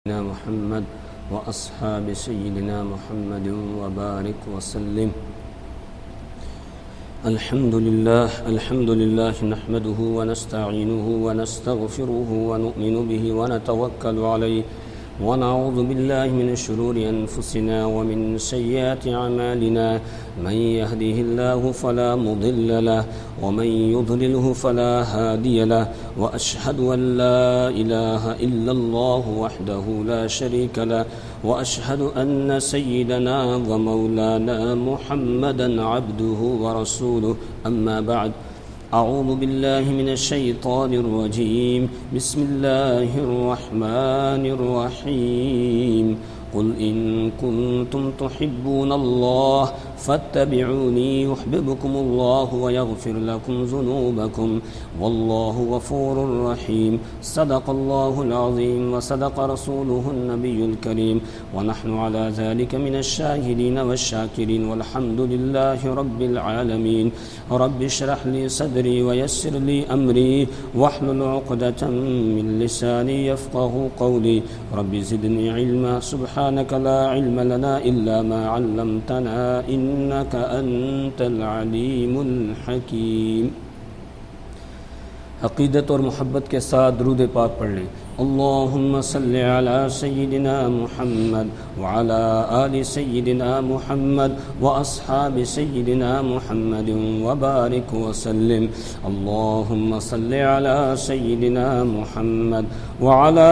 سيدنا محمد وأصحاب سيدنا محمد وبارك وسلم. الحمد لله نحمده ونستعينه ونستغفره ونؤمن به ونتوكل عليه ونعوذ بالله من شرور أنفسنا ومن سيئات أعمالنا. من يهده الله فلا مضل له ومن يضلله فلا هادي له. وأشهد أن لا إله إلا الله وحده لا شريك له. وأشهد أن سيدنا ومولانا محمدا عبده ورسوله. أما بعد، أعوذ بالله من الشيطان الرجيم. بسم الله الرحمن الرحيم. قل إن كنتم تحبون الله فاتبعوني يحببكم الله ويغفر لكم ذنوبكم والله غفور رحيم. صدق الله العظيم وصدق رسوله النبي الكريم ونحن على ذلك من الشاهدين والشاكرين والحمد لله رب العالمين. رب اشرح لي صدري ويسر لي أمري واحلل عقدة من لساني يفقه قولي. رب زدني علما. سبحانك لا علم لنا إلا ما علمتنا إنك أنت العليم الحكيم. عقیدت اور محبت کے ساتھ درود پاک پڑھ لیں. اللهم صل على سيدنا محمد وعلى آل سيدنا محمد وأصحاب سيدنا محمد وبارك وسلم. اللهم صل على سيدنا محمد وعلى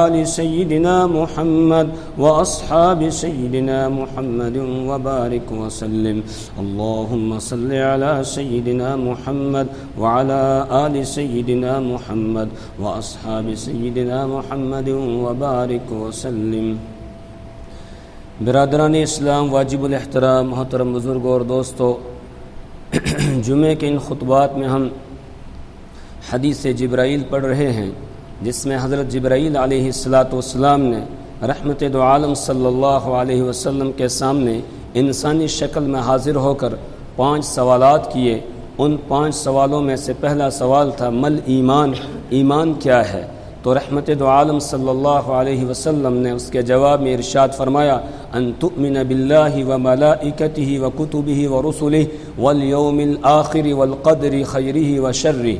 آل سيدنا محمد وأصحاب سيدنا محمد وبارك وسلم. اللهم صل على سيدنا محمد وعلى آل سيدنا محمد وأصحاب سيدنا محمد وبارک وسلم. برادران اسلام، واجب الاحترام محترم بزرگوں اور دوستو، جمعے کے ان خطبات میں ہم حدیث جبرائیل پڑھ رہے ہیں، جس میں حضرت جبرائیل علیہ السلام نے رحمت دو عالم صلی اللہ علیہ وسلم کے سامنے انسانی شکل میں حاضر ہو کر 5 سوالات کیے. ان 5 سوالوں میں سے پہلا سوال تھا مل ایمان، ایمان کیا ہے؟ تو رحمت دو عالم صلی اللہ علیہ وسلم نے اس کے جواب میں ارشاد فرمایا ان تؤمن باللہ وملائکتہ وکتبہ ورسلہ والیوم الآخر والقدر خیرہ وشرہ،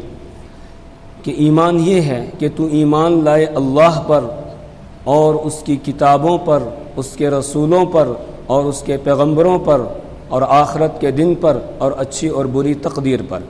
کہ ایمان یہ ہے کہ تو ایمان لائے اللہ پر اور اس کی کتابوں پر، اس کے رسولوں پر اور اس کے پیغمبروں پر اور آخرت کے دن پر اور اچھی اور بری تقدیر پر.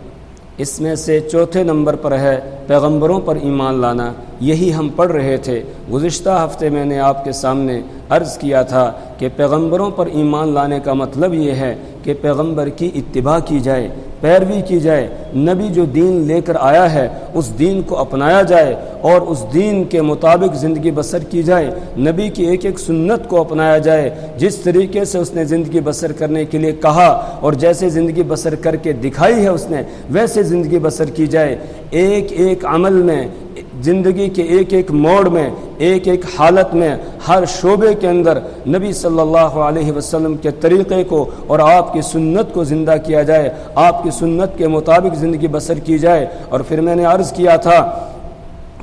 اس میں سے چوتھے نمبر پر ہے پیغمبروں پر ایمان لانا. یہی ہم پڑھ رہے تھے. گزشتہ ہفتے میں نے آپ کے سامنے عرض کیا تھا کہ پیغمبروں پر ایمان لانے کا مطلب یہ ہے کہ پیغمبر کی اتباع کی جائے، پیروی کی جائے، نبی جو دین لے کر آیا ہے اس دین کو اپنایا جائے اور اس دین کے مطابق زندگی بسر کی جائے. نبی کی ایک ایک سنت کو اپنایا جائے، جس طریقے سے اس نے زندگی بسر کرنے کے لیے کہا اور جیسے زندگی بسر کر کے دکھائی ہے اس نے، ویسے زندگی بسر کی جائے. ایک ایک عمل میں، زندگی کے ایک ایک موڑ میں، ایک ایک حالت میں، ہر شعبے کے اندر نبی صلی اللہ علیہ وسلم کے طریقے کو اور آپ کی سنت کو زندہ کیا جائے، آپ کی سنت کے مطابق زندگی بسر کی جائے. اور پھر میں نے عرض کیا تھا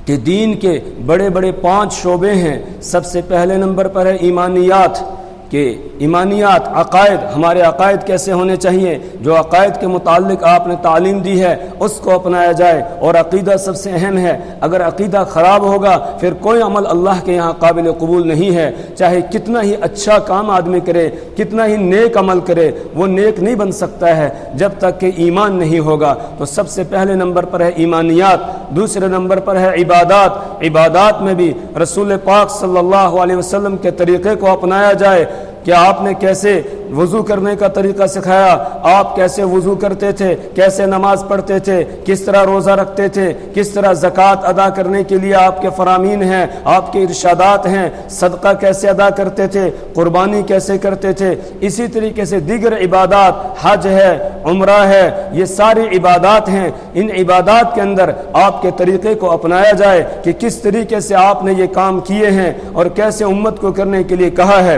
کہ دین کے بڑے بڑے 5 شعبے ہیں. سب سے پہلے نمبر پر ہے ایمانیات، کہ ایمانیات، عقائد، ہمارے عقائد کیسے ہونے چاہیے. جو عقائد کے متعلق آپ نے تعلیم دی ہے اس کو اپنایا جائے. اور عقیدہ سب سے اہم ہے. اگر عقیدہ خراب ہوگا پھر کوئی عمل اللہ کے یہاں قابل قبول نہیں ہے. چاہے کتنا ہی اچھا کام آدمی کرے، کتنا ہی نیک عمل کرے، وہ نیک نہیں بن سکتا ہے جب تک کہ ایمان نہیں ہوگا. تو سب سے پہلے نمبر پر ہے ایمانیات. دوسرے نمبر پر ہے عبادات. عبادات میں بھی رسول پاک صلی اللہ علیہ وسلم کے طریقے کو اپنایا جائے کہ آپ نے کیسے وضو کرنے کا طریقہ سکھایا، آپ کیسے وضو کرتے تھے، کیسے نماز پڑھتے تھے، کس طرح روزہ رکھتے تھے، کس طرح زکوٰۃ ادا کرنے کے لیے آپ کے فرامین ہیں، آپ کے ارشادات ہیں، صدقہ کیسے ادا کرتے تھے، قربانی کیسے کرتے تھے. اسی طریقے سے دیگر عبادات، حج ہے، عمرہ ہے، یہ ساری عبادات ہیں. ان عبادات کے اندر آپ کے طریقے کو اپنایا جائے کہ کس طریقے سے آپ نے یہ کام کیے ہیں اور کیسے امت کو کرنے کے لیے کہا ہے.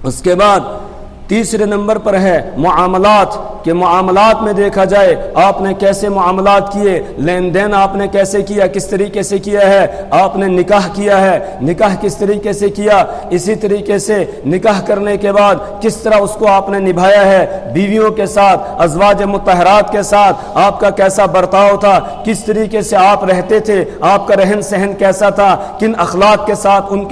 اس کے بعد تیسرے نمبر پر ہے معاملات، کہ معاملات میں دیکھا جائے آپ نے کیسے معاملات کیے، لین دین آپ نے کیسے کیا، کس طریقے سے کیا ہے، آپ نے نکاح کیا ہے، نکاح کس طریقے سے کیا، اسی طریقے سے نکاح کرنے کے بعد کس طرح اس کو آپ نے نبھایا ہے، بیویوں کے ساتھ، ازواج مطہرات کے ساتھ آپ کا کیسا برتاؤ تھا، کس طریقے سے آپ رہتے تھے، آپ کا رہن سہن کیسا تھا، کن اخلاق کے ساتھ ان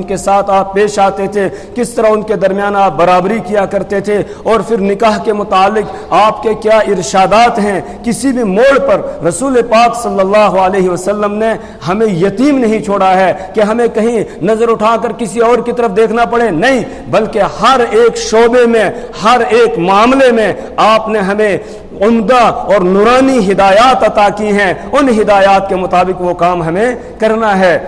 کے ساتھ آپ پیش آتے تھے، کس طرح ان کے درمیان آپ برابری کیا کرتے تھے، اور پھر نکاح کے متعلق آپ کے کیا ارشادات ہیں۔ کسی بھی موڑ پر رسول پاک صلی اللہ علیہ وسلم نے ہمیں یتیم نہیں چھوڑا ہے کہ ہمیں کہیں نظر اٹھا کر کسی اور کی طرف دیکھنا پڑے، نہیں، بلکہ ہر ایک شعبے میں، ہر ایک معاملے میں آپ نے ہمیں عمدہ اور نورانی ہدایات عطا کی ہیں، ان ہدایات کے مطابق وہ کام ہمیں کرنا ہے۔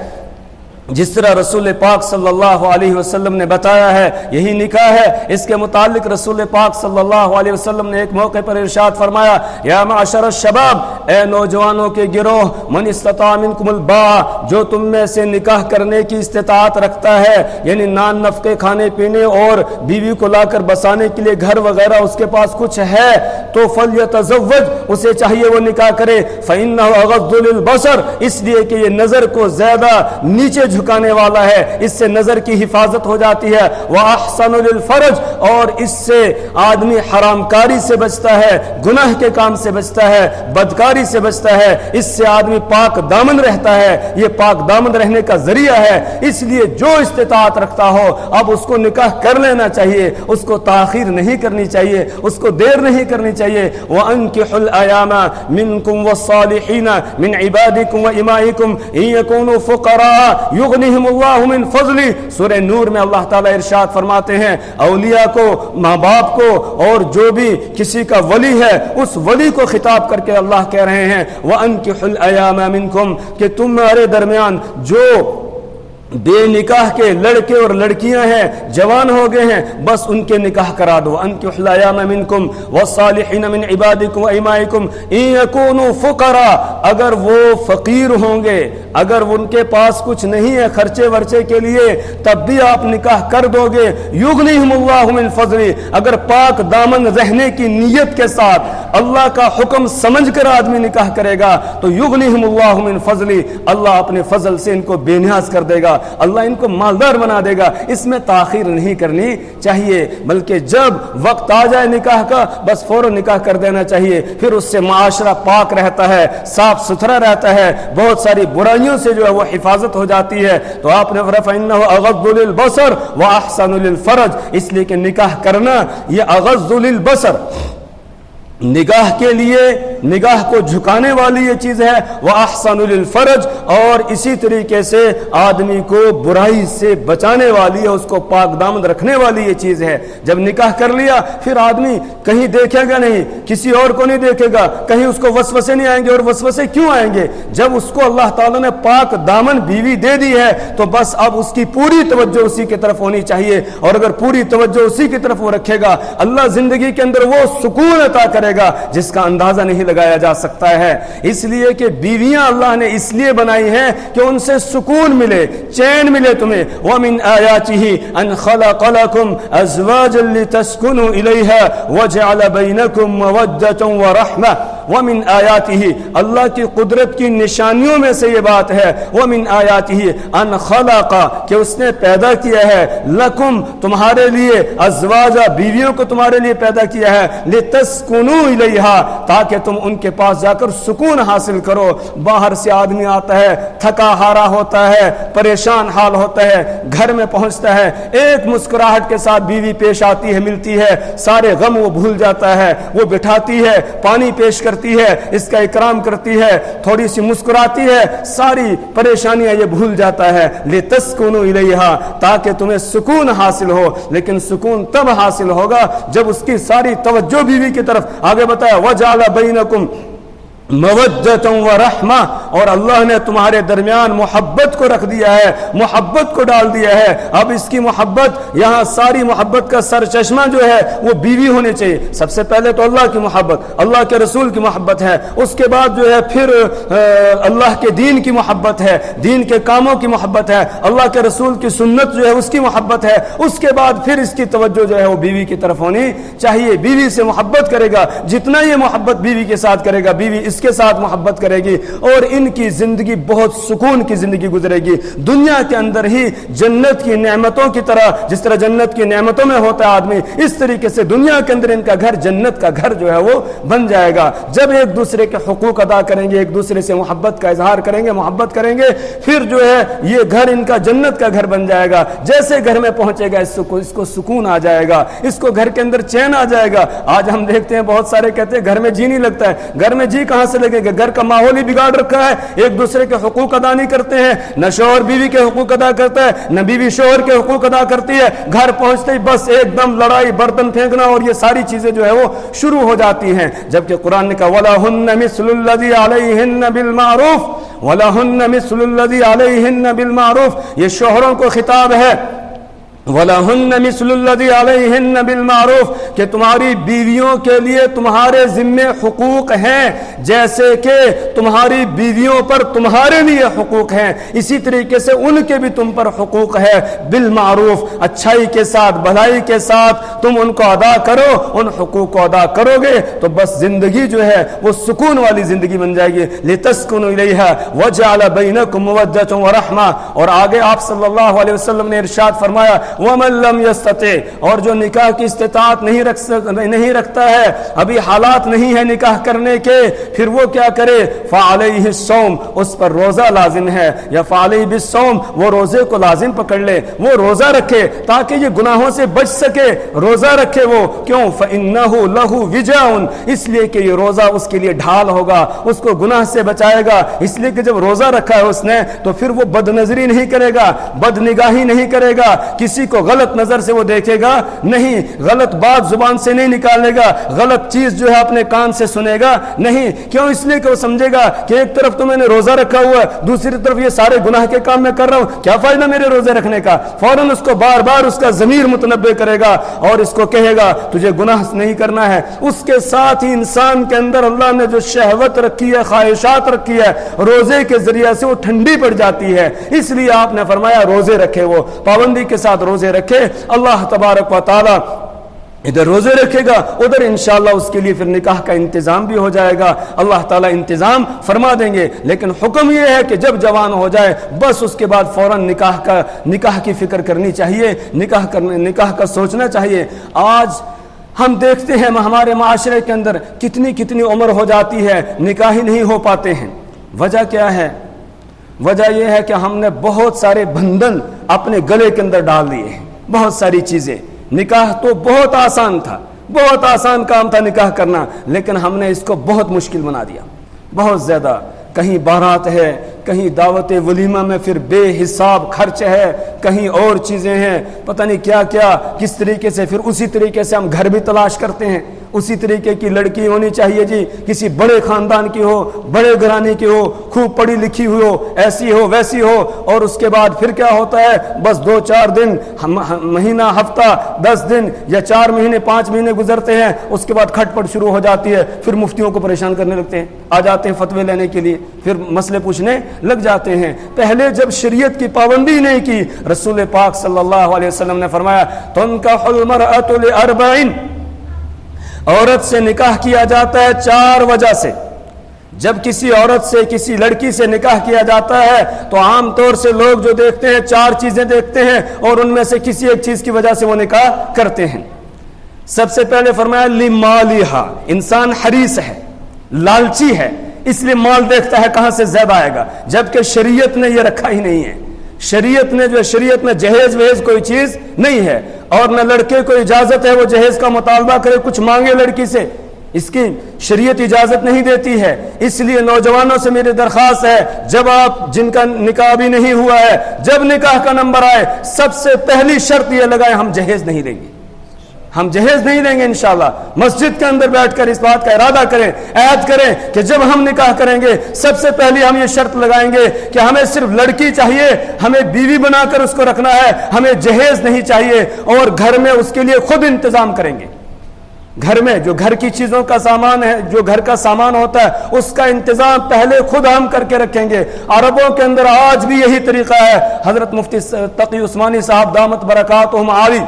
جس طرح رسول پاک صلی اللہ علیہ وسلم نے بتایا ہے، یہی نکاح ہے، اس کے متعلق رسول پاک صلی اللہ علیہ وسلم نے ایک موقع پر ارشاد فرمایا، یا معاشر الشباب، اے نوجوانوں کے گروہ، من استطاع منکم الباء، جو تم میں سے نکاح کرنے کی استطاعت رکھتا ہے، یعنی نان نفقے کھانے پینے اور بیوی کو لا کر بسانے کے لیے گھر وغیرہ اس کے پاس کچھ ہے، تو فلیتزوج، اسے چاہیے وہ نکاح کرے، فإنہ اغض للبصر، اس لیے کہ یہ نظر کو زیادہ نیچے جھکانے والا ہے، اس سے نظر کی حفاظت ہو جاتی ہے، وَأَحْسَنُ لِلْفَرْجِ، اور اس سے آدمی حرام کاری سے بچتا ہے، گناہ کے کام سے بچتا ہے، بدکاری سے بچتا ہے، اس سے آدمی پاک دامن رہتا ہے، یہ پاک دامن رہنے کا ذریعہ ہے۔ اس لیے جو استطاعت رکھتا ہو اب اس کو نکاح کر لینا چاہیے، اس کو تاخیر نہیں کرنی چاہیے، اس کو دیر نہیں کرنی چاہیے۔ وَأَنكِحُوا الْأَيَامَ مِنكُمْ وَالصَّالِحِينَ مِنْ عِبَادِكُمْ وَإِمَائِكُمْ إِن يَكُونُوا فُقَرَاءَ يغنيهم الله من فضله، سورہ نور میں اللہ تعالیٰ ارشاد فرماتے ہیں، اولیاء کو، ماں باپ کو، اور جو بھی کسی کا ولی ہے اس ولی کو خطاب کر کے اللہ کہہ رہے ہیں وَأَنكِحُوا الْأَيَامَ مِنكُمْ، کہ تمہارے درمیان جو بے نکاح کے لڑکے اور لڑکیاں ہیں، جوان ہو گئے ہیں، بس ان کے نکاح کرا دو۔ انکحوا الایام منکم والصالحین من عبادکم وامائکم ان یکونوا فقراء، اگر وہ فقیر ہوں گے، اگر ان کے پاس کچھ نہیں ہے خرچے ورچے کے لیے، تب بھی آپ نکاح کر دو گے۔ یغنیہم اللہ من فضلہ، اگر پاک دامن رہنے کی نیت کے ساتھ اللہ کا حکم سمجھ کر آدمی نکاح کرے گا تو یغنیہم اللہ من فضلہ، اللہ اپنے فضل سے ان کو بے نیاز کر دے گا، اللہ ان کو مالدار بنا دے گا۔ اس میں تاخیر نہیں کرنی چاہیے، بلکہ جب وقت آ جائے نکاح کا بس فوراً نکاح کر دینا چاہیے، پھر اس سے معاشرہ پاک رہتا ہے، صاف ستھرا رہتا ہے، بہت ساری برائیوں سے جو ہے وہ حفاظت ہو جاتی ہے۔ تو آپ نے فَإِنَّهُ أَغَضُّ لِلْبَصَرِ وَأَحْسَنُ لِلْفَرْجِ، اس لیے کہ نکاح کرنا یہ اغض للبصر، نگاہ کے لیے، نگاہ کو جھکانے والی یہ چیز ہے، وَأَحْسَنُ لِلْفَرْجِ، اور اسی طریقے سے آدمی کو برائی سے بچانے والی ہے، اس کو پاک دامن رکھنے والی یہ چیز ہے۔ جب نکاح کر لیا پھر آدمی کہیں دیکھے گا نہیں، کسی اور کو نہیں دیکھے گا، کہیں اس کو وسوسے نہیں آئیں گے، اور وسوسے کیوں آئیں گے؟ جب اس کو اللہ تعالیٰ نے پاک دامن بیوی دے دی ہے تو بس اب اس کی پوری توجہ اسی کی طرف ہونی چاہیے، اور اگر پوری توجہ اسی کی طرف وہ رکھے گا اللہ زندگی کے اندر وہ سکون عطا کرے گا جس کا اندازہ نہیں لگایا جا سکتا ہے۔ اس لیے کہ بیویاں اللہ نے اس لیے بنائی ہیں کہ ان سے سکون ملے، چین ملے تمہیں۔ وَمِنْ آيَاتِهِ أَنْ خَلَقَ لَكُمْ أَزْوَاجًا لِتَسْكُنُوا إِلَيْهَا وَجَعَلَ بَيْنَكُمْ مَوَدَّةً وَرَحْمَةً۔ وَمِنْ آيَاتِهِ، اللہ کی قدرت کی نشانیوں میں سے یہ بات ہے، وَمِنْ آيَاتِهِ أَنْ خَلَقَ، کہ اس نے پیدا کیا ہے، لَكُمْ، تمہارے لیے، أَزْوَاجًا، بیویوں کو تمہارے لیے پیدا کیا ہے، لِتَسْكُنُوا إِلَيْهَا، تاکہ تم ان کے پاس جا کر سکون حاصل کرو۔ باہر سے آدمی آتا ہے، تھکا ہارا ہوتا ہے، پریشان حال ہوتا ہے، گھر میں پہنچتا ہے، ایک مسکراہٹ کے ساتھ بیوی پیش آتی ہے، ملتی ہے، سارے غم وہ بھول جاتا ہے، وہ بٹھاتی ہے، پانی پیش کرتی ہے، اس کا اکرام کرتی ہے، تھوڑی سی مسکراتی ہے، ساری پریشانیاں یہ بھول جاتا ہے۔ لِتَسْكُنُوا إِلَيْهَا، تاکہ تمہیں سکون حاصل ہو، لیکن سکون تب حاصل ہوگا جب اس کی ساری توجہ بیوی کی طرف، آگے بتایا وَجَعَلَ بَيْنَكُمْ مَوَدَّةً وَرَحْمَةً، اور اللہ نے تمہارے درمیان محبت کو رکھ دیا ہے، محبت کو ڈال دیا ہے۔ اب اس کی محبت، یہاں ساری محبت کا سر چشمہ جو ہے وہ بیوی ہونے چاہیے۔ سب سے پہلے تو اللہ کی محبت، اللہ کے رسول کی محبت ہے، اس کے بعد جو ہے پھر اللہ کے دین کی محبت ہے، دین کے کاموں کی محبت ہے، اللہ کے رسول کی سنت جو ہے اس کی محبت ہے، اس کے بعد پھر اس کی توجہ جو ہے وہ بیوی کی طرف ہونی چاہیے۔ بیوی سے محبت کرے گا، جتنا یہ محبت بیوی کے ساتھ کرے گا، بیوی اس کے ساتھ محبت کرے گی، اور ان کی زندگی بہت سکون کی زندگی گزرے گی۔ دنیا کے اندر ہی جنت کی نعمتوں کی طرح، جس طرح جنت کی نعمتوں میں ہوتا ہے آدمی، اس طریقے سے دنیا کے اندر ان کا گھر جنت کا گھر جو ہے وہ بن جائے گا۔ جب ایک دوسرے کے حقوق ادا کریں گے، ایک دوسرے سے محبت کا اظہار کریں گے، محبت کریں گے، پھر جو ہے یہ گھر ان کا جنت کا گھر بن جائے گا۔ جیسے گھر میں پہنچے گا اس کو سکون آ جائے گا، اس کو گھر کے اندر چین آ جائے گا۔ آج ہم دیکھتے ہیں بہت سارے کہتے ہیں گھر میں جی نہیں لگتا ہے، گھر میں جی کہاں سے لگے گا؟ گھر کا ماحول ہی بگاڑ رکھا ہے، ایک دوسرے کے حقوق ادا نہیں کرتے ہیں، نہ شوہر بیوی کے حقوق ادا کرتا ہے، نہ بیوی شوہر کے حقوق ادا کرتی ہے۔ گھر پہنچتے ہی بس ایک دم لڑائی، برتن پھینکنا اور یہ ساری چیزیں جو ہے وہ شروع ہو جاتی ہیں، جبکہ قرآن نے کہا وَلَهُنَّ مِثْلُ الَّذِي عَلَيْهِنَّ بِالْمَعْرُوفِ وَلَهُنَّ مِثْلُ الَّذِي عَلَيْهِنَّ بِالْمَعْرُوفِ، یہ شوہروں کو خطاب ہے۔ وَلَهُنَّ مِثْلُ الَّذِي عَلَيْهِنَّ بِالْمَعْرُوفِ، کہ تمہاری بیویوں کے لیے تمہارے ذمے حقوق ہیں، جیسے کہ تمہاری بیویوں پر تمہارے لیے حقوق ہیں، اسی طریقے سے ان کے بھی تم پر حقوق ہے۔ بالمعروف، اچھائی کے ساتھ، بھلائی کے ساتھ تم ان کو ادا کرو، ان حقوق کو ادا کرو گے تو بس زندگی جو ہے وہ سکون والی زندگی بن جائے گی۔ لِتَسْكُنُوا إِلَيْهَا وَجَعَلَ بَيْنَكُمْ مَوَدَّةً وَرَحْمَةً، اور آگے آپ صلی اللہ علیہ وسلم نے ارشاد فرمایا وَمَن لَّمْ يَسْتَطِعْ، اور جو نکاح کی استطاعت نہیں رکھتا ہے، ابھی حالات نہیں ہے نکاح کرنے کے، پھر وہ کیا کرے؟ فَعَلَيْهِ الصَّوْمُ، اس پر روزہ لازم ہے، یا فَعَلَيْهِ بِالصَّوْمِ، وہ روزے کو لازم پکڑ لے، وہ روزہ رکھے تاکہ یہ گناہوں سے بچ سکے۔ روزہ رکھے وہ کیوں؟ فَإِنَّهُ لَهُ وِجَاءٌ، اس لیے کہ یہ روزہ اس کے لیے ڈھال ہوگا، اس کو گناہ سے بچائے گا۔ اس لیے کہ جب روزہ رکھا ہے اس نے تو پھر وہ بد نظری نہیں کرے گا، بد نگاہی نہیں کرے گا، کسی کو غلط نظر سے وہ دیکھے گا نہیں، غلط بات زبان سے نہیں نکالے گا، غلط چیز جو ہے اپنے کان سے سنے گا نہیں۔ کیوں؟ اس لیے کہ وہ سمجھے گا کہ ایک طرف تو میں نے روزہ رکھا ہوا ہے، دوسری طرف یہ سارے گناہ کے کام میں کر رہا ہوں، کیا فائدہ میرے روزے رکھنے کا؟ فوراً اس کو بار بار اس کا ضمیر متنبہ کرے گا اور اس کو کہے گا تجھے گناہ نہیں کرنا ہے۔ اس کے ساتھ ہی انسان کے اندر اللہ نے جو شہوت رکھی ہے، خواہشات رکھی ہے، روزے کے ذریعے سے وہ ٹھنڈی پڑ جاتی ہے۔ اس لیے آپ نے فرمایا روزے رکھے، وہ پابندی کے ساتھ روزے رکھے۔ اللہ تبارک و تعالی ادھر روزے رکھے گا، ادھر انشاءاللہ اس کے لیے پھر نکاح کا انتظام بھی ہو جائے گا، اللہ تعالیٰ انتظام فرما دیں گے۔ لیکن حکم یہ ہے کہ جب جوان ہو جائے بس اس کے بعد فوراً نکاح کی فکر کرنی چاہیے، نکاح کا سوچنا چاہیے۔ آج ہم دیکھتے ہیں ہمارے معاشرے کے اندر کتنی عمر ہو جاتی ہے، نکاح ہی نہیں ہو پاتے ہیں۔ وجہ کیا ہے؟ وجہ یہ ہے کہ ہم نے بہت سارے بندھن اپنے گلے کے اندر ڈال دیے ہیں، بہت ساری چیزیں۔ نکاح تو بہت آسان تھا، بہت آسان کام تھا نکاح کرنا، لیکن ہم نے اس کو بہت مشکل بنا دیا، بہت زیادہ۔ کہیں بارات ہے، کہیں دعوت ولیمہ میں پھر بے حساب خرچ ہے، کہیں اور چیزیں ہیں، پتہ نہیں کیا کیا، کس طریقے سے پھر اسی طریقے سے ہم گھر بھی تلاش کرتے ہیں۔ اسی طریقے کی لڑکی ہونی چاہیے جی، کسی بڑے خاندان کی ہو، بڑے گھرانے کی ہو، خوب پڑھی لکھی ہوئی ہو، ایسی ہو ویسی ہو، اور اس کے بعد پھر کیا ہوتا ہے؟ بس 2-4 دن، مہینہ، ہفتہ، 10 دن یا 4 مہینے 5 مہینے گزرتے ہیں، اس کے بعد کھٹ پٹ شروع ہو جاتی ہے، پھر مفتیوں کو پریشان کرنے لگتے ہیں، آ جاتے ہیں فتوے لینے کے لیے، پھر مسئلے پوچھنے لگ جاتے ہیں۔ پہلے جب شریعت کی پابندی نہیں کی، رسول پاک صلی اللہ علیہ وسلم نے فرمایا تنکح المرأۃ لأربع، عورت سے نکاح کیا جاتا ہے 4 وجہ سے۔ جب کسی عورت سے، کسی لڑکی سے نکاح کیا جاتا ہے تو عام طور سے لوگ جو دیکھتے ہیں 4 چیزیں دیکھتے ہیں، اور ان میں سے کسی ایک چیز کی وجہ سے وہ نکاح کرتے ہیں۔ سب سے پہلے فرمایا لمالہا، انسان حریص ہے، لالچی ہے، اس لیے مال دیکھتا ہے کہاں سے زیادہ آئے گا، جبکہ شریعت نے یہ رکھا ہی نہیں ہے۔ شریعت میں جہیز وہیز کوئی چیز نہیں ہے، اور نہ لڑکے کو اجازت ہے وہ جہیز کا مطالبہ کرے، کچھ مانگے لڑکی سے، اس کی شریعت اجازت نہیں دیتی ہے۔ اس لیے نوجوانوں سے میری درخواست ہے، جب آپ جن کا نکاح بھی نہیں ہوا ہے، جب نکاح کا نمبر آئے سب سے پہلی شرط یہ لگائیں ہم جہیز نہیں دیں گے، ہم جہیز نہیں دیں گے انشاءاللہ. مسجد کے اندر بیٹھ کر اس بات کا ارادہ کریں, عہد کریں کہ جب ہم نکاح کریں گے سب سے پہلے ہم یہ شرط لگائیں گے کہ ہمیں صرف لڑکی چاہیے, ہمیں بیوی بنا کر اس کو رکھنا ہے, ہمیں جہیز نہیں چاہیے, اور گھر میں اس کے لیے خود انتظام کریں گے. گھر میں جو گھر کی چیزوں کا سامان ہے, جو گھر کا سامان ہوتا ہے, اس کا انتظام پہلے خود ہم کر کے رکھیں گے. عربوں کے اندر آج بھی یہی طریقہ ہے. حضرت مفتی تقی عثمانی صاحب دامت برکاتہم عالی,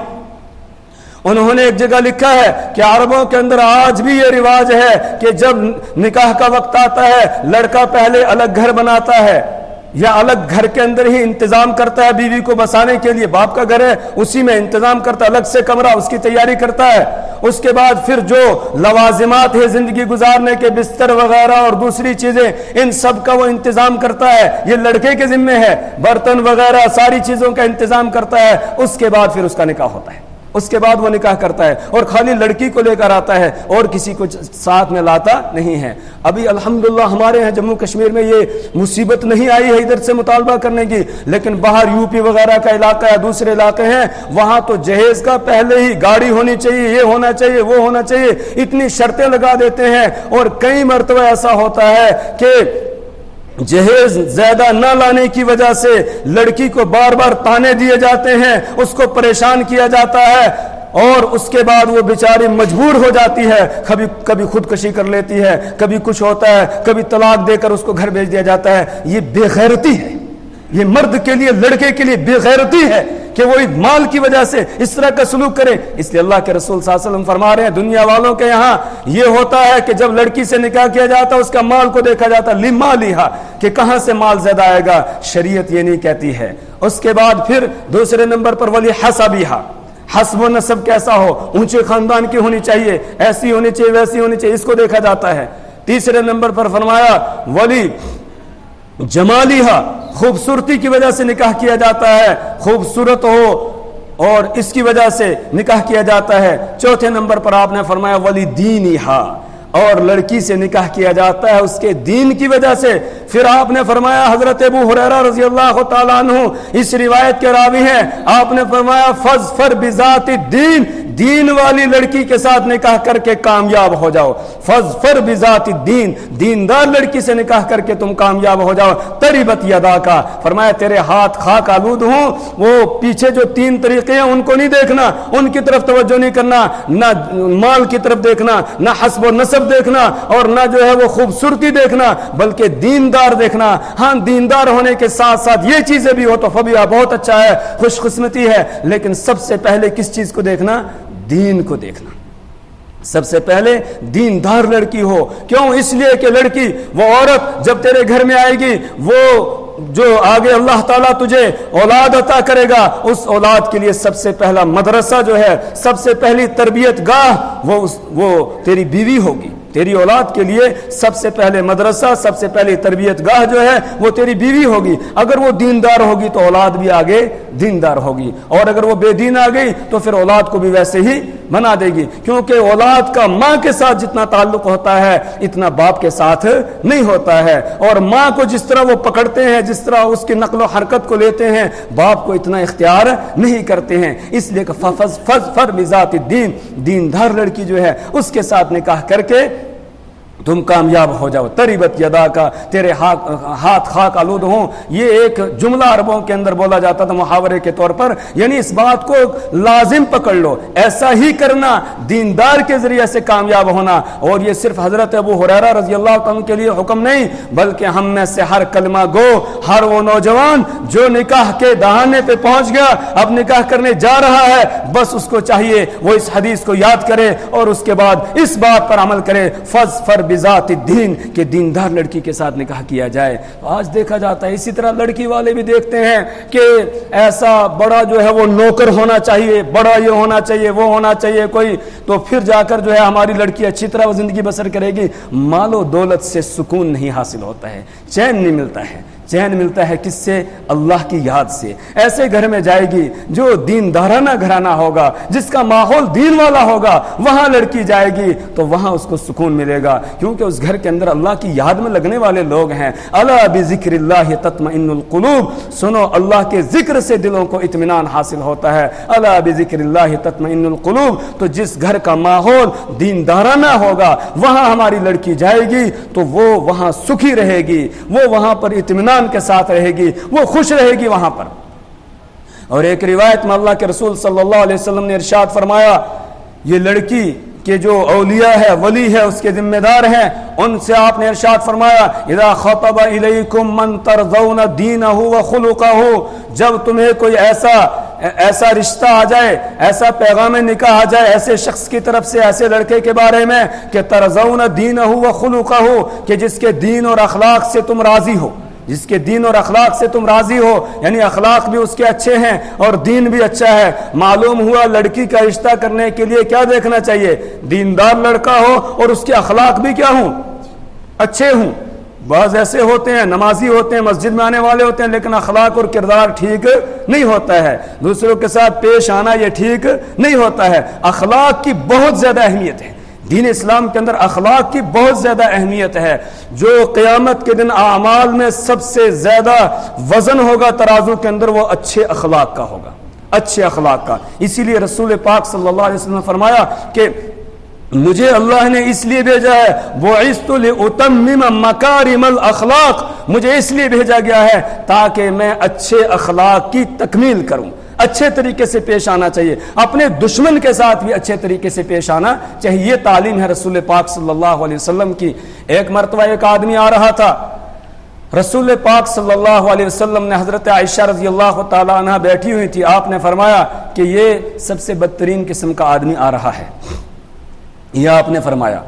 انہوں نے ایک جگہ لکھا ہے کہ عربوں کے اندر آج بھی یہ رواج ہے کہ جب نکاح کا وقت آتا ہے لڑکا پہلے الگ گھر بناتا ہے یا الگ گھر کے اندر ہی انتظام کرتا ہے بیوی کو بسانے کے لیے. باپ کا گھر ہے اسی میں انتظام کرتا ہے, الگ سے کمرہ اس کی تیاری کرتا ہے. اس کے بعد پھر جو لوازمات ہے زندگی گزارنے کے, بستر وغیرہ اور دوسری چیزیں, ان سب کا وہ انتظام کرتا ہے. یہ لڑکے کے ذمہ ہے. برتن وغیرہ ساری چیزوں کا انتظام کرتا ہے. اس کے بعد پھر اس کا نکاح ہوتا ہے, اس کے بعد وہ نکاح کرتا ہے, اور خالی لڑکی کو لے کر آتا ہے اور کسی کو ساتھ میں لاتا نہیں ہے. ابھی الحمدللہ ہمارے یہاں جموں کشمیر میں یہ مصیبت نہیں آئی ہے ادھر سے مطالبہ کرنے کی, لیکن باہر یو پی وغیرہ کا علاقہ ہے, دوسرے علاقے ہیں, وہاں تو جہیز کا پہلے ہی گاڑی ہونی چاہیے, یہ ہونا چاہیے, وہ ہونا چاہیے, اتنی شرطیں لگا دیتے ہیں. اور کئی مرتبہ ایسا ہوتا ہے کہ جہیز زیادہ نہ لانے کی وجہ سے لڑکی کو بار بار تانے دیے جاتے ہیں, اس کو پریشان کیا جاتا ہے, اور اس کے بعد وہ بیچاری مجبور ہو جاتی ہے, کبھی خودکشی کر لیتی ہے, کبھی کچھ ہوتا ہے, کبھی طلاق دے کر اس کو گھر بھیج دیا جاتا ہے. یہ بے غیرتی ہے, یہ مرد کے لیے, لڑکے کے لیے بے غیرتی ہے کہ وہ مال کی وجہ سے اس طرح کا سلوک کرے. اس لیے اللہ کے رسول صلی اللہ علیہ وسلم فرما رہے ہیں دنیا والوں کے یہاں یہ ہوتا ہے کہ جب لڑکی سے نکاح کیا جاتا ہے اس کا مال کو دیکھا جاتا ہے, لمالہا, کہ کہاں سے مال زیادہ آئے گا. شریعت یہ نہیں کہتی ہے. اس کے بعد پھر دوسرے نمبر پر ولی حسبیہا, حسب و نسب کیسا ہو, اونچے خاندان کی ہونی چاہیے, ایسی ہونی چاہیے, ویسی ہونی چاہیے, اس کو دیکھا جاتا ہے. تیسرے نمبر پر فرمایا ولی جمالیہا, خوبصورتی کی وجہ سے نکاح کیا جاتا ہے, خوبصورت ہو اور اس کی وجہ سے نکاح کیا جاتا ہے. چوتھے نمبر پر آپ نے فرمایا ولی دینہا, اور لڑکی سے نکاح کیا جاتا ہے اس کے دین کی وجہ سے. پھر آپ نے فرمایا, حضرت ابو ہریرہ رضی اللہ تعالیٰ عنہ اس روایت کے راوی ہیں, آپ نے فرمایا فظفر بذات الدین, دین والی لڑکی کے ساتھ نکاح کر کے کامیاب ہو جاؤ. فظفر بذات الدین, دیندار لڑکی سے نکاح کر کے تم کامیاب ہو جاؤ. تربت یدا کا, فرمایا تیرے ہاتھ خاک آلود ہوں. وہ پیچھے جو 3 طریقے ہیں ان کو نہیں دیکھنا, ان کی طرف توجہ نہیں کرنا, نہ مال کی طرف دیکھنا, نہ حسب و نسب دیکھنا, اور نہ جو ہے وہ خوبصورتی دیکھنا, بلکہ دیندار دیکھنا. ہاں دیندار ہونے کے ساتھ ساتھ یہ چیزیں بھی ہو تو فبیہ, بہت اچھا ہے, خوش قسمتی ہے, لیکن سب سے پہلے کس چیز کو دیکھنا؟ دین کو دیکھنا. سب سے پہلے دیندار لڑکی ہو. کیوں؟ اس لیے کہ لڑکی, وہ عورت جب تیرے گھر میں آئے گی, وہ جو آگے اللہ تعالیٰ تجھے اولاد عطا کرے گا, اس اولاد کے لیے سب سے پہلا مدرسہ جو ہے, سب سے پہلی تربیت گاہ وہ تیری بیوی ہوگی. تیری اولاد کے لیے سب سے پہلے مدرسہ, سب سے پہلی تربیت گاہ جو ہے وہ تیری بیوی ہوگی. اگر وہ دیندار ہوگی تو اولاد بھی آگے دیندار ہوگی, اور اگر وہ بے دین آ گئی تو پھر اولاد کو بھی ویسے ہی بنا دے گی. کیونکہ اولاد کا ماں کے ساتھ جتنا تعلق ہوتا ہے اتنا باپ کے ساتھ نہیں ہوتا ہے, اور ماں کو جس طرح وہ پکڑتے ہیں, جس طرح اس کی نقل و حرکت کو لیتے ہیں, باپ کو اتنا اختیار نہیں کرتے ہیں. اس لیے کہ فظفر بذات الدین, دیندار لڑکی جو ہے اس کے ساتھ نکاح کر کے تم کامیاب ہو جاؤ. تربت یدا کا, تیرے ہاتھ خاک آلود ہوں. یہ ایک جملہ عربوں کے اندر بولا جاتا تھا محاورے کے طور پر, یعنی اس بات کو لازم پکڑ لو, ایسا ہی کرنا, دیندار کے ذریعے سے کامیاب ہونا. اور یہ صرف حضرت ابو ہریرہ رضی اللہ عنہ کے لیے حکم نہیں, بلکہ ہم میں سے ہر کلمہ گو, ہر وہ نوجوان جو نکاح کے دہانے پہ پہنچ گیا, اب نکاح کرنے جا رہا ہے, بس اس کو چاہیے وہ اس حدیث کو یاد کرے اور اس کے بعد اس بات پر عمل کرے, فظفر بذات الدین, کہ دیندار لڑکی کے ساتھ نکاح کیا جائے. آج دیکھا جاتا ہے اسی طرح لڑکی والے بھی دیکھتے ہیں کہ ایسا بڑا جو ہے وہ نوکر ہونا چاہیے, بڑا یہ ہونا چاہیے, وہ ہونا چاہیے کوئی, تو پھر جا کر جو ہے ہماری لڑکی اچھی طرح وہ زندگی بسر کرے گی. مال و دولت سے سکون نہیں حاصل ہوتا ہے, چین نہیں ملتا ہے. چین ملتا ہے کس سے؟ اللہ کی یاد سے۔ ایسے گھر میں جائے گی جو دیندارانہ گھرانہ ہوگا، جس کا ماحول دین والا ہوگا، وہاں لڑکی جائے گی تو وہاں اس کو سکون ملے گا، کیونکہ اس گھر کے اندر اللہ کی یاد میں لگنے والے لوگ ہیں۔ الا بذکر اللہ تطمئن القلوب، سنو اللہ کے ذکر سے دلوں کو اطمینان حاصل ہوتا ہے۔ الا بذکر اللہ تطمئن القلوب، تو جس گھر کا ماحول دیندارانہ ہوگا وہاں ہماری لڑکی جائے گی تو وہ وہاں سکھی رہے گی، وہ وہاں پر اطمینان کے ساتھ رہے گی، وہ خوش رہے گی وہاں پر۔ اور ایک روایت میں اللہ کے رسول صلی اللہ علیہ وسلم نے ارشاد فرمایا، یہ لڑکی کہ جو اولیاء ہے، ولی ہے، اس کے ذمہ دار ہیں، ان سے آپ نے ارشاد فرمایا اذا خطب الیکم من ترضون دینہ وخلقہ، جب تمہیں کوئی ایسا رشتہ آ جائے، ایسا پیغام نکاح آ جائے ایسے شخص کی طرف سے، ایسے لڑکے کے بارے میں کہ ترضون دینہ وخلقہ، کہ جس کے دین اور اخلاق سے تم راضی ہو، جس کے دین اور اخلاق سے تم راضی ہو، یعنی اخلاق بھی اس کے اچھے ہیں اور دین بھی اچھا ہے۔ معلوم ہوا لڑکی کا رشتہ کرنے کے لیے کیا دیکھنا چاہیے؟ دیندار لڑکا ہو اور اس کے اخلاق بھی کیا ہوں؟ اچھے ہوں۔ بعض ایسے ہوتے ہیں نمازی ہوتے ہیں، مسجد میں آنے والے ہوتے ہیں، لیکن اخلاق اور کردار ٹھیک نہیں ہوتا ہے، دوسروں کے ساتھ پیش آنا یہ ٹھیک نہیں ہوتا ہے۔ اخلاق کی بہت زیادہ اہمیت ہے، دین اسلام کے اندر اخلاق کی بہت زیادہ اہمیت ہے۔ جو قیامت کے دن اعمال میں سب سے زیادہ وزن ہوگا ترازو کے اندر، وہ اچھے اخلاق کا ہوگا، اچھے اخلاق کا۔ اسی لیے رسول پاک صلی اللہ علیہ وسلم نے فرمایا کہ مجھے اللہ نے اس لیے بھیجا ہے، بعثت لأتمم مکارم الاخلاق، مجھے اس لیے بھیجا گیا ہے تاکہ میں اچھے اخلاق کی تکمیل کروں۔ اچھے طریقے سے پیش آنا چاہیے، اپنے دشمن کے ساتھ بھی اچھے طریقے سے پیش آنا چاہیے، یہ تعلیم ہے رسول پاک صلی اللہ علیہ وسلم کی۔ ایک مرتبہ ایک آدمی آ رہا تھا، رسول پاک صلی اللہ علیہ وسلم نے حضرت عائشہ رضی اللہ تعالیٰ عنہ بیٹھی ہوئی تھی، آپ نے فرمایا کہ یہ سب سے بدترین قسم کا آدمی آ رہا ہے، یہ آپ نے فرمایا۔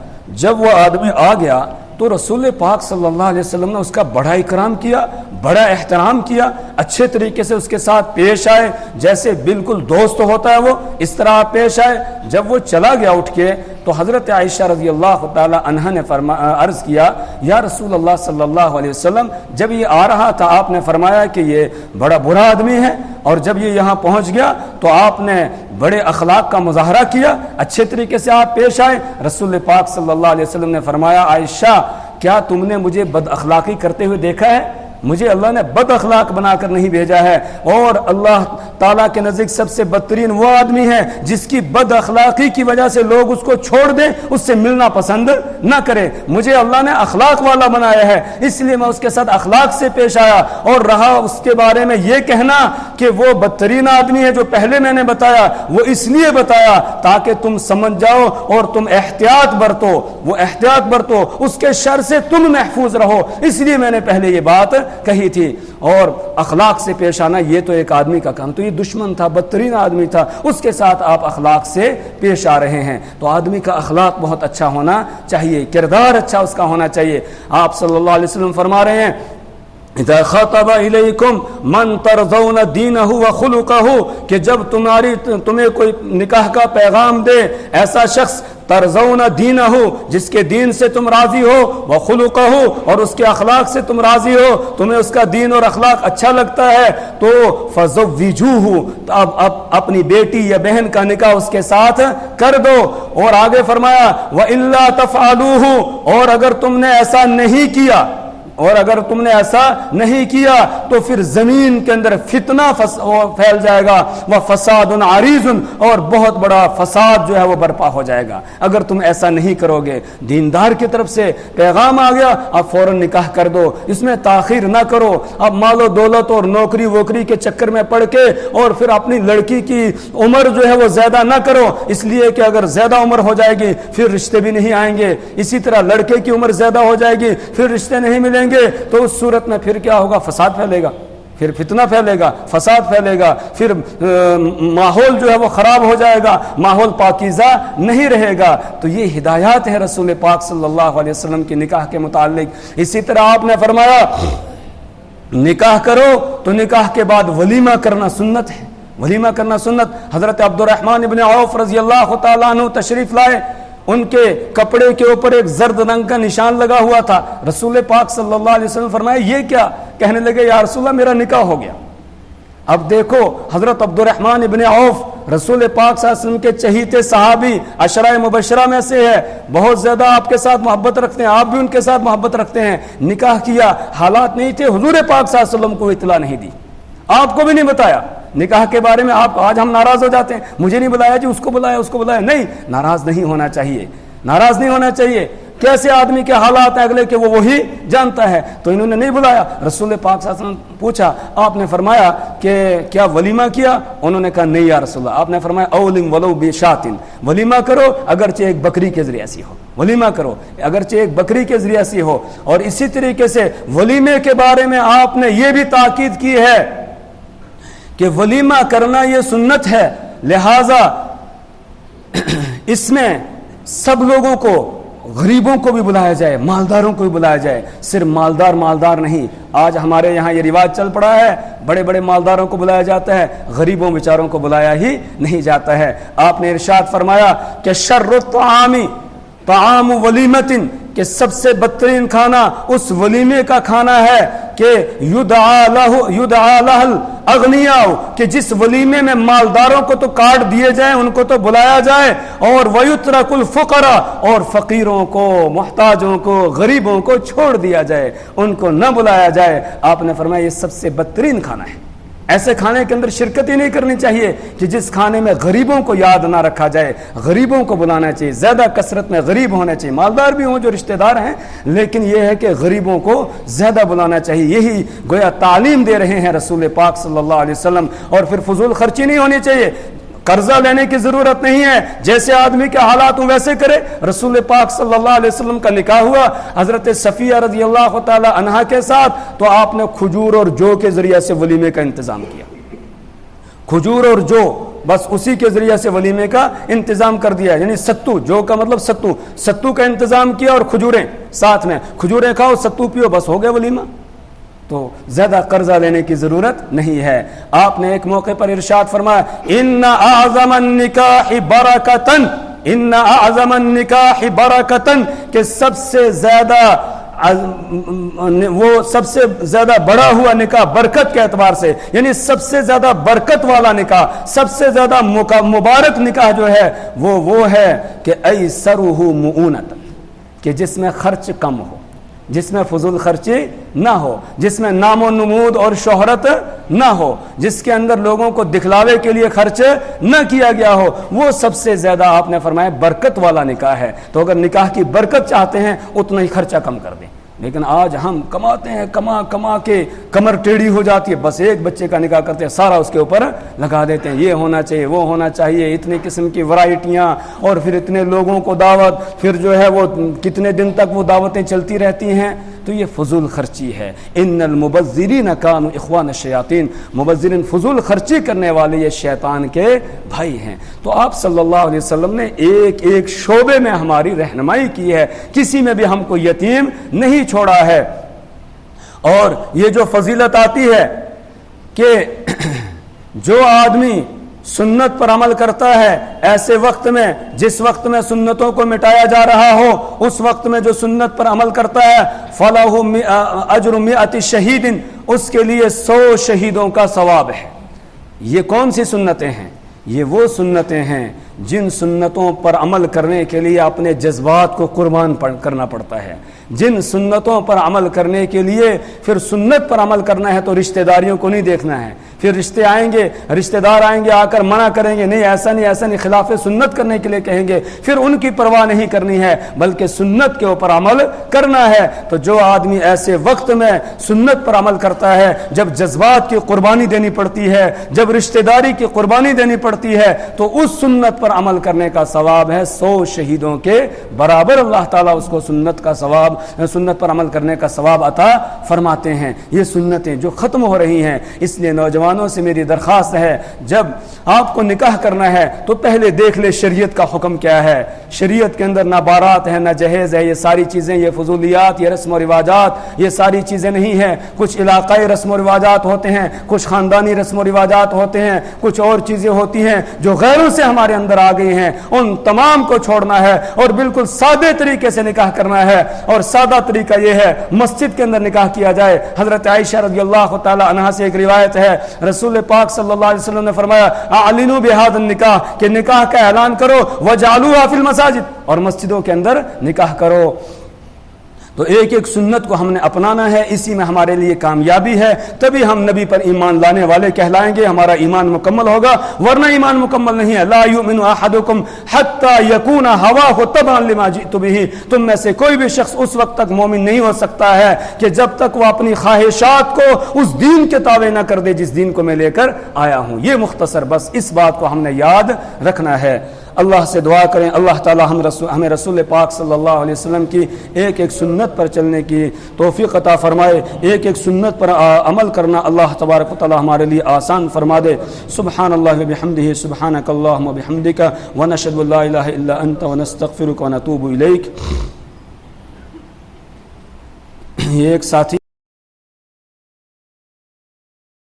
جب وہ آدمی آ گیا تو رسول پاک صلی اللہ علیہ وسلم نے اس کا بڑا اکرام کیا، بڑا احترام کیا، اچھے طریقے سے اس کے ساتھ پیش آئے، جیسے بالکل دوست ہوتا ہے وہ اس طرح پیش آئے۔ جب وہ چلا گیا اٹھ کے تو حضرت عائشہ رضی اللہ تعالی عنہا نے عرض کیا، یا رسول اللہ صلی اللہ علیہ وسلم، جب یہ آ رہا تھا آپ نے فرمایا کہ یہ بڑا برا آدمی ہے، اور جب یہ یہاں پہنچ گیا تو آپ نے بڑے اخلاق کا مظاہرہ کیا، اچھے طریقے سے آپ پیش آئے۔ رسول پاک صلی اللہ علیہ وسلم نے فرمایا، عائشہ کیا تم نے مجھے بد اخلاقی کرتے ہوئے دیکھا ہے؟ مجھے اللہ نے بد اخلاق بنا کر نہیں بھیجا ہے، اور اللہ تعالیٰ کے نزدیک سب سے بدترین وہ آدمی ہے جس کی بد اخلاقی کی وجہ سے لوگ اس کو چھوڑ دیں، اس سے ملنا پسند نہ کریں۔ مجھے اللہ نے اخلاق والا بنایا ہے، اس لیے میں اس کے ساتھ اخلاق سے پیش آیا، اور رہا اس کے بارے میں یہ کہنا کہ وہ بدترین آدمی ہے جو پہلے میں نے بتایا، وہ اس لیے بتایا تاکہ تم سمجھ جاؤ اور تم احتیاط برتو، وہ احتیاط برتو، اس کے شر سے تم محفوظ رہو، اس لیے میں نے پہلے یہ بات کہی تھی۔ اور اخلاق سے پیش آنا یہ تو ایک آدمی کا کام، تو یہ دشمن تھا، بدترین آدمی تھا، اس کے ساتھ آپ اخلاق سے پیش آ رہے ہیں۔ تو آدمی کا اخلاق بہت اچھا ہونا چاہیے، کردار اچھا اس کا ہونا چاہیے۔ آپ صلی اللہ علیہ وسلم فرما رہے ہیں اذا خطب الیکم من ترضون دینہ وخلقہ، کہ جب تمہیں کوئی نکاح کا پیغام دے ایسا شخص، ترضون دینہ، جس کے دین سے تم راضی ہو، وخلقہ، اور اس کے اخلاق سے تم راضی ہو، تمہیں اس کا دین اور اخلاق اچھا لگتا ہے، تو فزوجوہ، اب اپنی بیٹی یا بہن کا نکاح اس کے ساتھ کر دو۔ اور آگے فرمایا وَإِلَّا تَفْعَلُوهُ، اور اگر تم نے ایسا نہیں کیا، اور اگر تم نے ایسا نہیں کیا تو پھر زمین کے اندر فتنہ پھیل جائے گا، وَفَسَادٌ عَرِيضٌ، اور بہت بڑا فساد جو ہے وہ برپا ہو جائے گا اگر تم ایسا نہیں کرو گے۔ دیندار کی طرف سے پیغام آ گیا، اب فوراً نکاح کر دو، اس میں تاخیر نہ کرو۔ اب مال و دولت اور نوکری ووکری کے چکر میں پڑ کے اور پھر اپنی لڑکی کی عمر جو ہے وہ زیادہ نہ کرو، اس لیے کہ اگر زیادہ عمر ہو جائے گی پھر رشتے بھی نہیں آئیں گے، اسی طرح لڑکے کی عمر زیادہ ہو جائے گی پھر رشتے نہیں ملیں گے، تو اس صورت میں پھر کیا ہوگا؟ فساد پھیلے گا، پھر فتنہ پھیلے گا، فساد پھیلے گا، پھر ماحول جو ہے وہ خراب ہو جائے گا، ماحول پاکیزہ نہیں رہے گا۔ تو یہ ہدایات ہے رسول پاک صلی اللہ علیہ وسلم کی نکاح کے متعلق۔ اسی طرح آپ نے فرمایا نکاح کرو تو نکاح کے بعد ولیمہ کرنا سنت ہے، ولیمہ کرنا سنت۔ حضرت عبد الرحمن ابن عوف رضی اللہ تعالیٰ عنہ تشریف لائے، ان کے کپڑے کے اوپر ایک زرد رنگ کا نشان لگا ہوا تھا. رسول پاک صلی اللہ علیہ وسلم فرمایا یہ کیا؟ کہنے لگے یا رسول اللہ میرا نکاح ہو گیا. اب دیکھو حضرت عبد الرحمن ابن عوف رسول پاک صلی اللہ علیہ وسلم کے چہیتے صحابی عشرہ مبشرہ میں سے ہے, بہت زیادہ آپ کے ساتھ محبت رکھتے ہیں, آپ بھی ان کے ساتھ محبت رکھتے ہیں. نکاح کیا, حالات نہیں تھے, حضور پاک صلی اللہ علیہ وسلم کو اطلاع نہیں دی, آپ کو بھی نہیں بتایا نکاح کے بارے میں. آپ آج ہم ناراض ہو جاتے ہیں, مجھے نہیں بلایا جی, اس کو بلایا, اس کو بلایا. نہیں, ناراض نہیں ہونا چاہیے, ناراض نہیں ہونا چاہیے. کیسے آدمی کے حالات ہیں اگلے کے وہ وہی جانتا ہے. تو انہوں نے نہیں بلایا. رسول پاک صلی اللہ علیہ وسلم پوچھا, آپ نے فرمایا کہ کیا ولیمہ کیا؟ انہوں نے کہا نہیں یا رسول اللہ. آپ نے فرمایا اولم ولو بشاتن, ولیمہ کرو اگرچہ ایک بکری کے ذریعے سے ہو, ولیمہ کرو اگرچہ ایک بکری کے ذریعے سے ہو. اور اسی طریقے سے ولیمے کے بارے میں آپ نے یہ بھی تاکید کی ہے کہ ولیمہ کرنا یہ سنت ہے, لہذا اس میں سب لوگوں کو, غریبوں کو بھی بلایا جائے, مالداروں کو بھی بلایا جائے. صرف مالدار نہیں, آج ہمارے یہاں یہ رواج چل پڑا ہے, بڑے بڑے مالداروں کو بلایا جاتا ہے, غریبوں بیچاروں کو بلایا ہی نہیں جاتا ہے. آپ نے ارشاد فرمایا کہ شر الطعام طعام ولیمۃ, کہ سب سے بدترین کھانا اس ولیمے کا کھانا ہے کہ یدعا لہ الاغنیاء, کہ جس ولیمے میں مالداروں کو تو کارڈ دیے جائیں, ان کو تو بلایا جائے, اور ویترک الفقراء, اور فقیروں کو, محتاجوں کو, غریبوں کو چھوڑ دیا جائے, ان کو نہ بلایا جائے. آپ نے فرمایا یہ سب سے بدترین کھانا ہے. ایسے کھانے کے اندر شرکت ہی نہیں کرنی چاہیے کہ جس کھانے میں غریبوں کو یاد نہ رکھا جائے. غریبوں کو بلانا چاہیے, زیادہ کثرت میں غریب ہونا چاہیے, مالدار بھی ہوں جو رشتہ دار ہیں, لیکن یہ ہے کہ غریبوں کو زیادہ بلانا چاہیے. یہی گویا تعلیم دے رہے ہیں رسول پاک صلی اللہ علیہ وسلم. اور پھر فضول خرچی نہیں ہونی چاہیے, قرضہ لینے کی ضرورت نہیں ہے, جیسے آدمی کے حالات ہوں ویسے کرے. رسول پاک صلی اللہ علیہ وسلم کا نکاح ہوا حضرت صفیہ رضی اللہ تعالی عنہا کے ساتھ, تو آپ نے کھجور اور جو کے ذریعے سے ولیمے کا انتظام کیا. کھجور اور جو, بس اسی کے ذریعے سے ولیمے کا انتظام کر دیا. یعنی ستو, جو کا مطلب ستو کا انتظام کیا, اور کھجوریں ساتھ میں, کھجوریں کھاؤ ستو پیو, بس ہو گیا ولیمہ. تو زیادہ قرضہ لینے کی ضرورت نہیں ہے. آپ نے ایک موقع پر ارشاد فرمایا ان اعظم النکاح برکتن, ان اعظم النکاح برکتن, کہ سب سے زیادہ وہ سب سے زیادہ بڑا ہوا نکاح برکت کے اعتبار سے, یعنی سب سے زیادہ برکت والا نکاح, سب سے زیادہ مبارک نکاح جو ہے وہ ہے کہ ایسرہ مؤونۃ, کہ جس میں خرچ کم ہو, جس میں فضول خرچی نہ ہو, جس میں نام و نمود اور شہرت نہ ہو, جس کے اندر لوگوں کو دکھلاوے کے لیے خرچ نہ کیا گیا ہو, وہ سب سے زیادہ آپ نے فرمایا برکت والا نکاح ہے. تو اگر نکاح کی برکت چاہتے ہیں اتنا ہی خرچہ کم کر دیں. لیکن آج ہم کماتے ہیں, کما کے کمر ٹیڑھی ہو جاتی ہے, بس ایک بچے کا نکاح کرتے ہیں سارا اس کے اوپر لگا دیتے ہیں, یہ ہونا چاہیے, وہ ہونا چاہیے, اتنے قسم کی ورائٹیاں, اور پھر اتنے لوگوں کو دعوت, پھر جو ہے وہ کتنے دن تک وہ دعوتیں چلتی رہتی ہیں. تو یہ فضول خرچی ہے. ان المبذرین کانوا اخوان الشیاطین, مبذرین فضول خرچی کرنے والے یہ شیطان کے بھائی ہیں. تو آپ صلی اللہ علیہ وسلم نے ایک ایک شعبے میں ہماری رہنمائی کی ہے, کسی میں بھی ہم کو یتیم نہیں چھوڑا ہے. اور یہ جو فضیلت آتی ہے کہ جو آدمی سنت پر عمل کرتا ہے, ایسے وقت میں جس وقت میں سنتوں کو مٹایا جا رہا ہو, اس وقت میں جو سنت پر عمل کرتا ہے, فَلَهُ أَجْرُ مِئَةِ شَهِيدٍ, اس کے لیے 100 شہیدوں کا ثواب ہے. یہ کون سی سنتیں ہیں؟ یہ وہ سنتیں ہیں جن سنتوں پر عمل کرنے کے لیے اپنے جذبات کو قربان کرنا پڑتا ہے. جن سنتوں پر عمل کرنے کے لیے پھر سنت پر عمل کرنا ہے تو رشتہ داریوں کو نہیں دیکھنا ہے. پھر رشتہ دار آئیں گے, آ کر منع کریں گے, نہیں ایسا نہیں, خلاف سنت کرنے کے لیے کہیں گے, پھر ان کی پرواہ نہیں کرنی ہے, بلکہ سنت کے اوپر عمل کرنا ہے. تو جو آدمی ایسے وقت میں سنت پر عمل کرتا ہے, جب جذبات کی قربانی دینی پڑتی ہے, جب رشتہ داری کی قربانی دینی پڑتی ہے, تو اس سنت پر عمل کرنے کا ثواب ہے 100 شہیدوں کے برابر. اللہ تعالیٰ اس کو سنت پر عمل کرنے کا ثواب عطا فرماتے ہیں. یہ سنتیں جو ختم ہو رہی ہیں, اس لیے نوجوانوں سے میری درخواست ہے, جب آپ کو نکاح کرنا ہے تو پہلے دیکھ لے شریعت کا حکم کیا ہے. شریعت کے اندر نہ بارات ہے, نہ جہیز ہے, یہ ساری چیزیں, یہ فضولیات, یہ رسم و رواجات, یہ ساری چیزیں نہیں ہیں. کچھ علاقائی رسم و رواجات ہوتے ہیں, کچھ خاندانی رسم و رواجات ہوتے ہیں, کچھ اور چیزیں ہوتی ہیں جو غیروں سے ہمارے اندر اندر آ گئی ہیں ان تمام کو چھوڑنا ہے اور بالکل سادے طریقے سے نکاح کرنا ہے. اور سادہ طریقہ یہ ہے مسجد کے اندر نکاح کیا جائے. حضرت عائشہ رضی اللہ تعالی عنہا سے ایک روایت ہے, رسول پاک صلی اللہ علیہ وسلم نے فرمایا اعلنوا بهذا النکاح, کہ نکاح کا اعلان کرو, وجعلوها فی المساجد, اور مسجدوں کے اندر نکاح کرو. تو ایک ایک سنت کو ہم نے اپنانا ہے, اسی میں ہمارے لیے کامیابی ہے, تبھی ہم نبی پر ایمان لانے والے کہلائیں گے, ہمارا ایمان مکمل ہوگا, ورنہ ایمان مکمل نہیں ہے. لا یؤمن احدکم حتی یکون ہواہ تبعا لما جئت بہ, تم میں سے کوئی بھی شخص اس وقت تک مومن نہیں ہو سکتا ہے کہ جب تک وہ اپنی خواہشات کو اس دین کے تابع نہ کر دے جس دین کو میں لے کر آیا ہوں. یہ مختصر بس اس بات کو ہم نے یاد رکھنا ہے. اللہ سے دعا کریں اللہ تعالی ہمیں رسول پاک صلی اللہ علیہ وسلم کی ایک ایک سنت پر چلنے کی توفیق عطا فرمائے, ایک ایک سنت پر عمل کرنا اللہ تبارک و تعالی ہمارے لیے آسان فرما دے. سبحان اللہ وبحمدہ, سبحانک اللہم وبحمدک, ونشہد ان لا الہ الا انت, ونستغفرک ونتوب الیک. یہ ایک ساتھی